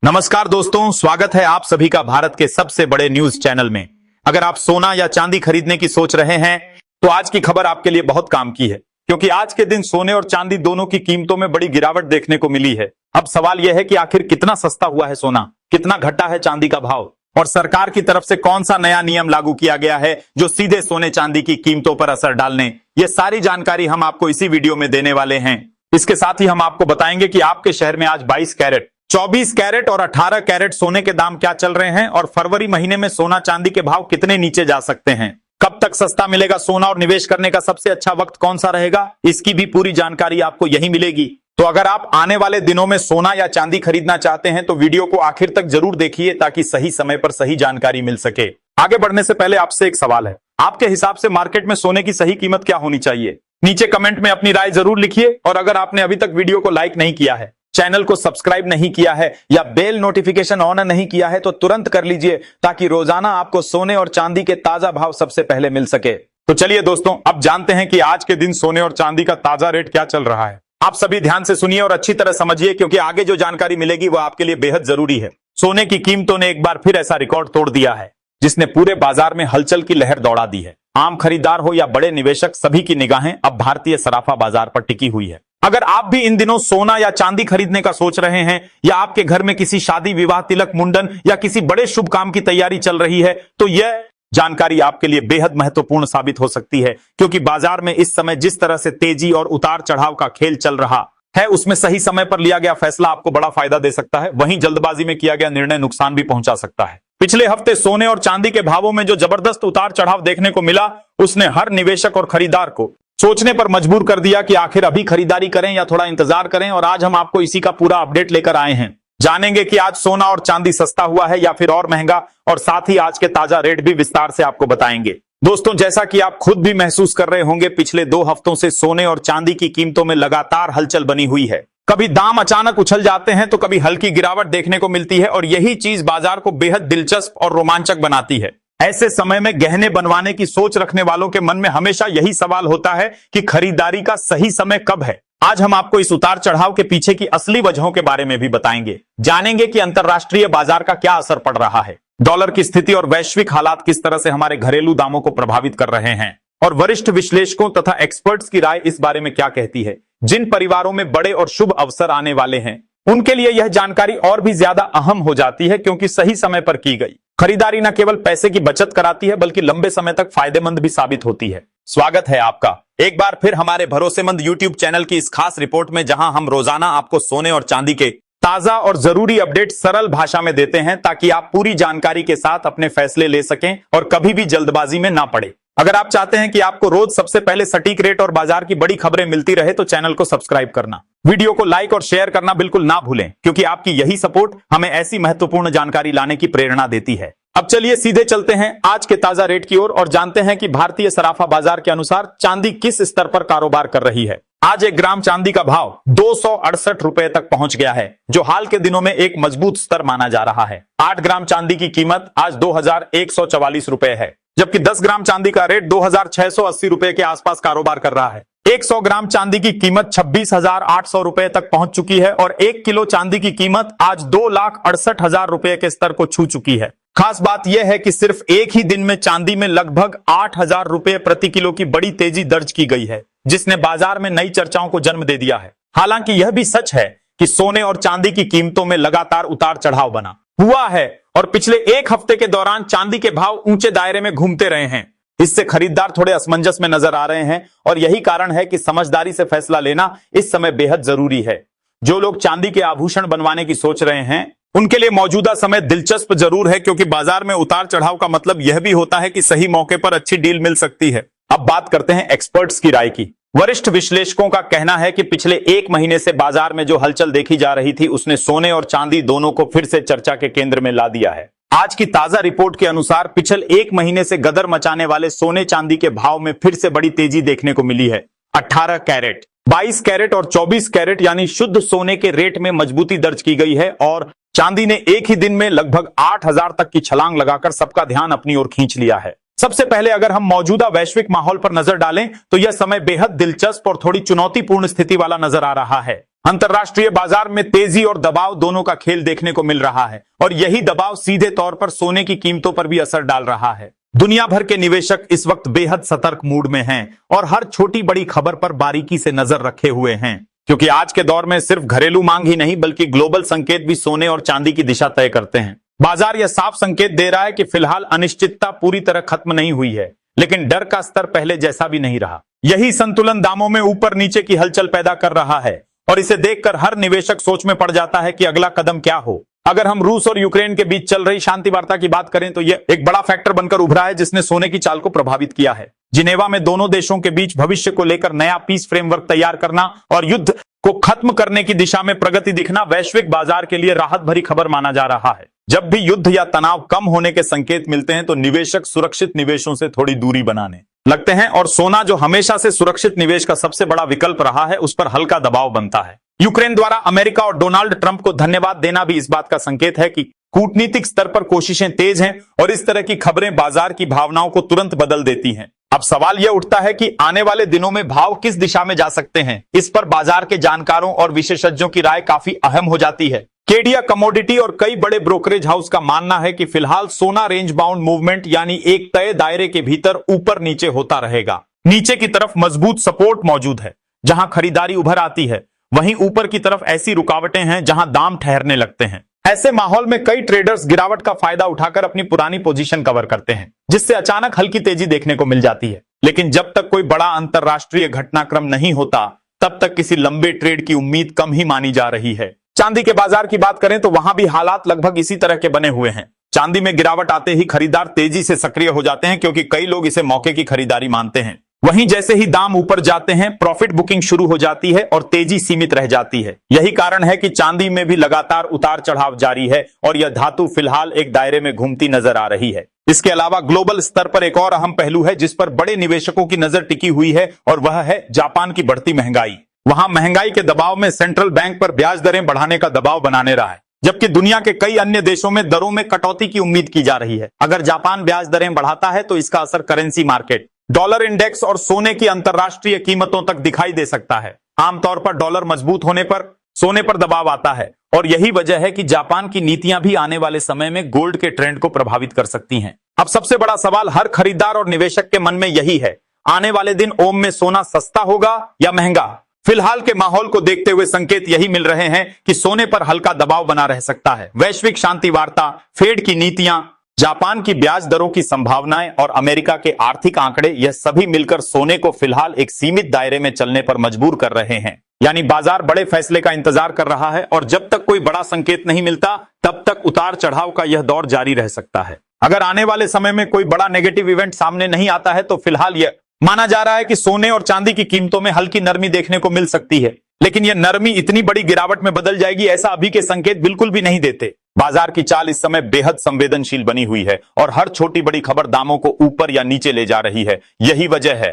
नमस्कार दोस्तों, स्वागत है आप सभी का भारत के सबसे बड़े न्यूज चैनल में। अगर आप सोना या चांदी खरीदने की सोच रहे हैं तो आज की खबर आपके लिए बहुत काम की है, क्योंकि आज के दिन सोने और चांदी दोनों की कीमतों में बड़ी गिरावट देखने को मिली है। अब सवाल यह है कि आखिर कितना सस्ता हुआ है सोना, कितना घटा है चांदी का भाव, और सरकार की तरफ से कौन सा नया नियम लागू किया गया है जो सीधे सोने चांदी की कीमतों पर असर डालने। ये सारी जानकारी हम आपको इसी वीडियो में देने वाले हैं। इसके साथ ही हम आपको बताएंगे कि आपके शहर में आज 22 कैरेट, 24 कैरेट और 18 कैरेट सोने के दाम क्या चल रहे हैं, और फरवरी महीने में सोना चांदी के भाव कितने नीचे जा सकते हैं। कब तक सस्ता मिलेगा सोना और निवेश करने का सबसे अच्छा वक्त कौन सा रहेगा, इसकी भी पूरी जानकारी आपको यही मिलेगी। तो अगर आप आने वाले दिनों में सोना या चांदी खरीदना चाहते हैं तो वीडियो को आखिर तक जरूर देखिए, ताकि सही समय पर सही जानकारी मिल सके। आगे बढ़ने से पहले आपसे एक सवाल है, आपके हिसाब से मार्केट में सोने की सही कीमत क्या होनी चाहिए? नीचे कमेंट में अपनी राय जरूर लिखिए, और अगर आपने अभी तक वीडियो को लाइक नहीं किया है, चैनल को सब्सक्राइब नहीं किया है या बेल नोटिफिकेशन ऑन नहीं किया है तो तुरंत कर लीजिए, ताकि रोजाना आपको सोने और चांदी के ताजा भाव सबसे पहले मिल सके। तो चलिए दोस्तों, अब जानते हैं कि आज के दिन सोने और चांदी का ताजा रेट क्या चल रहा है। आप सभी ध्यान से सुनिए और अच्छी तरह समझिए, क्योंकि आगे जो जानकारी मिलेगी वो आपके लिए बेहद जरूरी है। सोने की कीमतों ने एक बार फिर ऐसा रिकॉर्ड तोड़ दिया है जिसने पूरे बाजार में हलचल की लहर दौड़ा दी है। आम खरीदार हो या बड़े निवेशक, सभी की निगाहें अब भारतीय सराफा बाजार पर टिकी हुई है। अगर आप भी इन दिनों सोना या चांदी खरीदने का सोच रहे हैं, या आपके घर में किसी शादी, विवाह, तिलक, मुंडन या किसी बड़े शुभ काम की तैयारी चल रही है, तो यह जानकारी आपके लिए बेहद महत्वपूर्ण साबित हो सकती है। क्योंकि बाजार में इस समय जिस तरह से तेजी और उतार चढ़ाव का खेल चल रहा है, उसमें सही समय पर लिया गया फैसला आपको बड़ा फायदा दे सकता है, वहीं जल्दबाजी में किया गया निर्णय नुकसान भी पहुंचा सकता है। पिछले हफ्ते सोने और चांदी के भावों में जो जबरदस्त उतार चढ़ाव देखने को मिला, उसने हर निवेशक और खरीदार को सोचने पर मजबूर कर दिया कि आखिर अभी खरीदारी करें या थोड़ा इंतजार करें। और आज हम आपको इसी का पूरा अपडेट लेकर आए हैं। जानेंगे कि आज सोना और चांदी सस्ता हुआ है या फिर और महंगा, और साथ ही आज के ताजा रेट भी विस्तार से आपको बताएंगे। दोस्तों, जैसा कि आप खुद भी महसूस कर रहे होंगे, पिछले 2 हफ्तों से सोने और चांदी की कीमतों में लगातार हलचल बनी हुई है। कभी दाम अचानक उछल जाते हैं तो कभी हल्की गिरावट देखने को मिलती है, और यही चीज बाजार को बेहद दिलचस्प और रोमांचक बनाती है। ऐसे समय में गहने बनवाने की सोच रखने वालों के मन में हमेशा यही सवाल होता है कि खरीदारी का सही समय कब है। आज हम आपको इस उतार चढ़ाव के पीछे की असली वजहों के बारे में भी बताएंगे। जानेंगे कि अंतरराष्ट्रीय बाजार का क्या असर पड़ रहा है, डॉलर की स्थिति और वैश्विक हालात किस तरह से हमारे घरेलू दामों को प्रभावित कर रहे हैं, और वरिष्ठ विश्लेषकों तथा एक्सपर्ट्स की राय इस बारे में क्या कहती है। जिन परिवारों में बड़े और शुभ अवसर आने वाले हैं, उनके लिए यह जानकारी और भी ज्यादा अहम हो जाती है, क्योंकि सही समय पर की गई खरीदारी न केवल पैसे की बचत कराती है, बल्कि लंबे समय तक फायदेमंद भी साबित होती है। स्वागत है आपका एक बार फिर हमारे भरोसेमंद YouTube चैनल की इस खास रिपोर्ट में, जहां हम रोजाना आपको सोने और चांदी के ताजा और जरूरी अपडेट सरल भाषा में देते हैं, ताकि आप पूरी जानकारी के साथ अपने फैसले ले सकें और कभी भी जल्दबाजी में ना पड़े। अगर आप चाहते हैं कि आपको रोज सबसे पहले सटीक रेट और बाजार की बड़ी खबरें मिलती रहे, तो चैनल को सब्सक्राइब करना, वीडियो को लाइक और शेयर करना बिल्कुल ना भूलें, क्योंकि आपकी यही सपोर्ट हमें ऐसी महत्वपूर्ण जानकारी लाने की प्रेरणा देती है। अब चलिए सीधे चलते हैं आज के ताजा रेट की ओर, और जानते हैं कि भारतीय सराफा बाजार के अनुसार चांदी किस स्तर पर कारोबार कर रही है। आज 1 ग्राम चांदी का भाव 268 रुपए तक पहुंच गया है, जो हाल के दिनों में एक मजबूत स्तर माना जा रहा है। 8 ग्राम चांदी की कीमत आज 2144 रुपए है, जबकि 10 ग्राम चांदी का रेट 2680 रुपए के आसपास कारोबार कर रहा है। 100 ग्राम चांदी की कीमत 26,800 रुपए तक पहुंच चुकी है, और 1 किलो चांदी की कीमत आज 2,68,000 रुपए के स्तर को छू चुकी है। खास बात यह है कि सिर्फ एक ही दिन में चांदी में लगभग 8,000 रुपए प्रति किलो की बड़ी तेजी दर्ज की गई है, जिसने बाजार में नई चर्चाओं को जन्म दे दिया है। हालांकि यह भी सच है कि सोने और चांदी की कीमतों में लगातार उतार चढ़ाव बना हुआ है, और पिछले 1 हफ्ते के दौरान चांदी के भाव ऊंचे दायरे में घूमते रहे हैं। इससे खरीदार थोड़े असमंजस में नजर आ रहे हैं, और यही कारण है कि समझदारी से फैसला लेना इस समय बेहद जरूरी है। जो लोग चांदी के आभूषण बनवाने की सोच रहे हैं, उनके लिए मौजूदा समय दिलचस्प जरूर है, क्योंकि बाजार में उतार चढ़ाव का मतलब यह भी होता है कि सही मौके पर अच्छी डील मिल सकती है। अब बात करते हैं एक्सपर्ट्स की राय की। वरिष्ठ विश्लेषकों का कहना है कि पिछले 1 महीने से बाजार में जो हलचल देखी जा रही थी, उसने सोने और चांदी दोनों को फिर से चर्चा के केंद्र में ला दिया है। आज की ताजा रिपोर्ट के अनुसार पिछले 1 महीने से गदर मचाने वाले सोने चांदी के भाव में फिर से बड़ी तेजी देखने को मिली है। 18 कैरेट, 22 कैरेट और 24 कैरेट यानी शुद्ध सोने के रेट में मजबूती दर्ज की गई है, और चांदी ने एक ही दिन में लगभग 8,000 तक की छलांग लगाकर सबका ध्यान अपनी ओर खींच लिया है। सबसे पहले अगर हम मौजूदा वैश्विक माहौल पर नजर डालें तो यह समय बेहद दिलचस्प और थोड़ी चुनौतीपूर्ण स्थिति वाला नजर आ रहा है। अंतरराष्ट्रीय बाजार में तेजी और दबाव दोनों का खेल देखने को मिल रहा है और यही दबाव सीधे तौर पर सोने की कीमतों पर भी असर डाल रहा है। दुनिया भर के निवेशक इस वक्त बेहद सतर्क मूड में हैं और हर छोटी बड़ी खबर पर बारीकी से नजर रखे हुए हैं, क्योंकि आज के दौर में सिर्फ घरेलू मांग ही नहीं बल्कि ग्लोबल संकेत भी सोने और चांदी की दिशा तय करते हैं। बाजार यह साफ संकेत दे रहा है कि फिलहाल अनिश्चितता पूरी तरह खत्म नहीं हुई है, लेकिन डर का स्तर पहले जैसा भी नहीं रहा। यही संतुलन दामों में ऊपर नीचे की हलचल पैदा कर रहा है और इसे देखकर हर निवेशक सोच में पड़ जाता है कि अगला कदम क्या हो। अगर हम रूस और यूक्रेन के बीच चल रही शांति वार्ता की बात करें तो यह एक बड़ा फैक्टर बनकर उभरा है जिसने सोने की चाल को प्रभावित किया है। जिनेवा में दोनों देशों के बीच भविष्य को लेकर नया पीस फ्रेमवर्क तैयार करना और युद्ध को खत्म करने की दिशा में प्रगति दिखना वैश्विक बाजार के लिए राहत भरी खबर माना जा रहा है। जब भी युद्ध या तनाव कम होने के संकेत मिलते हैं तो निवेशक सुरक्षित निवेशों से थोड़ी दूरी बनाने लगते हैं और सोना, जो हमेशा से सुरक्षित निवेश का सबसे बड़ा विकल्प रहा है, उस पर हल्का दबाव बनता है। यूक्रेन द्वारा अमेरिका और डोनाल्ड ट्रंप को धन्यवाद देना भी इस बात का संकेत है कि कूटनीतिक स्तर पर कोशिशें तेज हैं और इस तरह की खबरें बाजार की भावनाओं को तुरंत बदल देती हैं। अब सवाल यह उठता है कि आने वाले दिनों में भाव किस दिशा में जा सकते हैं। इस पर बाजार के जानकारों और विशेषज्ञों की राय काफी अहम हो जाती है। केडिया कमोडिटी और कई बड़े ब्रोकरेज हाउस का मानना है कि फिलहाल सोना रेंज बाउंड मूवमेंट यानी एक तय दायरे के भीतर ऊपर नीचे होता रहेगा। नीचे की तरफ मजबूत सपोर्ट मौजूद है जहां खरीदारी उभर आती है, वहीं ऊपर की तरफ ऐसी रुकावटें हैं जहां दाम ठहरने लगते हैं। ऐसे माहौल में कई ट्रेडर्स गिरावट का फायदा उठाकर अपनी पुरानी पोजीशन कवर करते हैं, जिससे अचानक हल्की तेजी देखने को मिल जाती है। लेकिन जब तक कोई बड़ा अंतरराष्ट्रीय घटनाक्रम नहीं होता तब तक किसी लंबे ट्रेड की उम्मीद कम ही मानी जा रही है। चांदी के बाजार की बात करें तो वहां भी हालात लगभग इसी तरह के बने हुए हैं। चांदी में गिरावट आते ही खरीदार तेजी से सक्रिय हो जाते हैं क्योंकि कई लोग इसे मौके की खरीदारी मानते हैं। वहीं जैसे ही दाम ऊपर जाते हैं प्रॉफिट बुकिंग शुरू हो जाती है और तेजी सीमित रह जाती है। यही कारण है कि चांदी में भी लगातार उतार चढ़ाव जारी है और यह धातु फिलहाल एक दायरे में घूमती नजर आ रही है। इसके अलावा ग्लोबल स्तर पर एक और अहम पहलू है जिस पर बड़े निवेशकों की नजर टिकी हुई है और वह है जापान की बढ़ती महंगाई। वहां महंगाई के दबाव में सेंट्रल बैंक पर ब्याज दरें बढ़ाने का दबाव बनाने रहा है, जबकि दुनिया के कई अन्य देशों में दरों में कटौती की उम्मीद की जा रही है। अगर जापान ब्याज दरें बढ़ाता है तो इसका असर करेंसी मार्केट, डॉलर इंडेक्स और सोने की अंतरराष्ट्रीय कीमतों तक दिखाई दे सकता है। आमतौर पर डॉलर मजबूत होने पर सोने पर दबाव आता है और यही वजह है कि जापान की नीतियां भी आने वाले समय में गोल्ड के ट्रेंड को प्रभावित कर सकती हैं। अब सबसे बड़ा सवाल हर खरीदार और निवेशक के मन में यही है, आने वाले दिन ओम में सोना सस्ता होगा या महंगा। फिलहाल के माहौल को देखते हुए संकेत यही मिल रहे हैं कि सोने पर हल्का दबाव बना रह सकता है। वैश्विक शांति वार्ता, फेड की नीतियां, जापान की ब्याज दरों की संभावनाएं और अमेरिका के आर्थिक आंकड़े, यह सभी मिलकर सोने को फिलहाल एक सीमित दायरे में चलने पर मजबूर कर रहे हैं। यानी बाजार बड़े फैसले का इंतजार कर रहा है और जब तक कोई बड़ा संकेत नहीं मिलता तब तक उतार चढ़ाव का यह दौर जारी रह सकता है। अगर आने वाले समय में कोई बड़ा नेगेटिव इवेंट सामने नहीं आता है तो फिलहाल यह माना जा रहा है कि सोने और चांदी की कीमतों में हल्की नरमी देखने को मिल सकती है। लेकिन यह नरमी इतनी बड़ी गिरावट में बदल जाएगी ऐसा अभी के संकेत बिल्कुल भी नहीं देते। बाजार की चाल इस समय बेहद संवेदनशील बनी हुई है और हर छोटी बड़ी खबर दामों को ऊपर या नीचे ले जा रही है। यही वजह है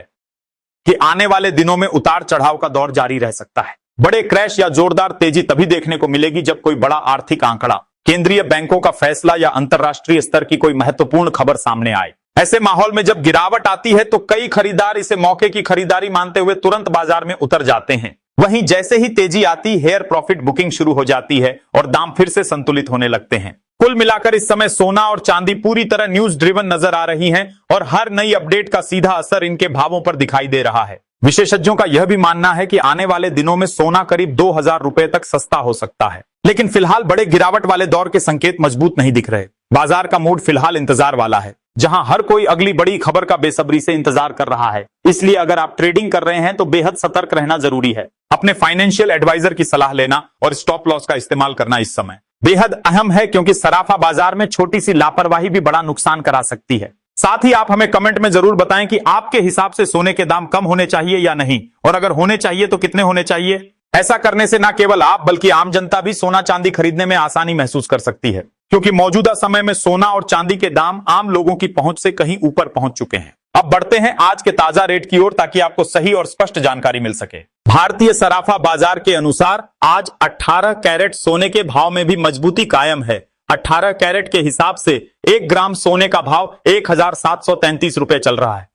कि आने वाले दिनों में उतार चढ़ाव का दौर जारी रह सकता है। बड़े क्रैश या जोरदार तेजी तभी देखने को मिलेगी जब कोई बड़ा आर्थिक आंकड़ा, केंद्रीय बैंकों का फैसला या अंतरराष्ट्रीय स्तर की कोई महत्वपूर्ण खबर सामने आए। ऐसे माहौल में जब गिरावट आती है तो कई खरीदार इसे मौके की खरीदारी मानते हुए तुरंत बाजार में उतर जाते हैं। वहीं जैसे ही तेजी आती हेयर प्रॉफिट बुकिंग शुरू हो जाती है और दाम फिर से संतुलित होने लगते हैं। कुल मिलाकर इस समय सोना और चांदी पूरी तरह न्यूज ड्रिवन नजर आ रही हैं और हर नई अपडेट का सीधा असर इनके भावों पर दिखाई दे रहा है। विशेषज्ञों का यह भी मानना है कि आने वाले दिनों में सोना करीब 2000 रुपए तक सस्ता हो सकता है। लेकिन फिलहाल बड़े गिरावट वाले दौर के संकेत मजबूत नहीं दिख रहे। बाजार का मूड फिलहाल इंतजार वाला है, जहां हर कोई अगली बड़ी खबर का बेसब्री से इंतजार कर रहा है। इसलिए अगर आप ट्रेडिंग कर रहे हैं तो बेहद सतर्क रहना जरूरी है। अपने फाइनेंशियल एडवाइजर की सलाह लेना और स्टॉप लॉस का इस्तेमाल करना इस समय बेहद अहम है, क्योंकि सराफा बाजार में छोटी सी लापरवाही भी बड़ा नुकसान करा सकती है। साथ ही आप हमें कमेंट में जरूर बताएं कि आपके हिसाब से सोने के दाम कम होने चाहिए या नहीं, और अगर होने चाहिए तो कितने होने चाहिए। ऐसा करने से न केवल आप बल्कि आम जनता भी सोना चांदी खरीदने में आसानी महसूस कर सकती है, क्योंकि मौजूदा समय में सोना और चांदी के दाम आम लोगों की पहुंच से कहीं ऊपर पहुंच चुके हैं। अब बढ़ते हैं आज के ताजा रेट की ओर, ताकि आपको सही और स्पष्ट जानकारी मिल सके। भारतीय सराफा बाजार के अनुसार आज 18 कैरेट सोने के भाव में भी मजबूती कायम है। 18 कैरेट के हिसाब से 1 ग्राम सोने का भाव 1733 रुपए चल रहा है।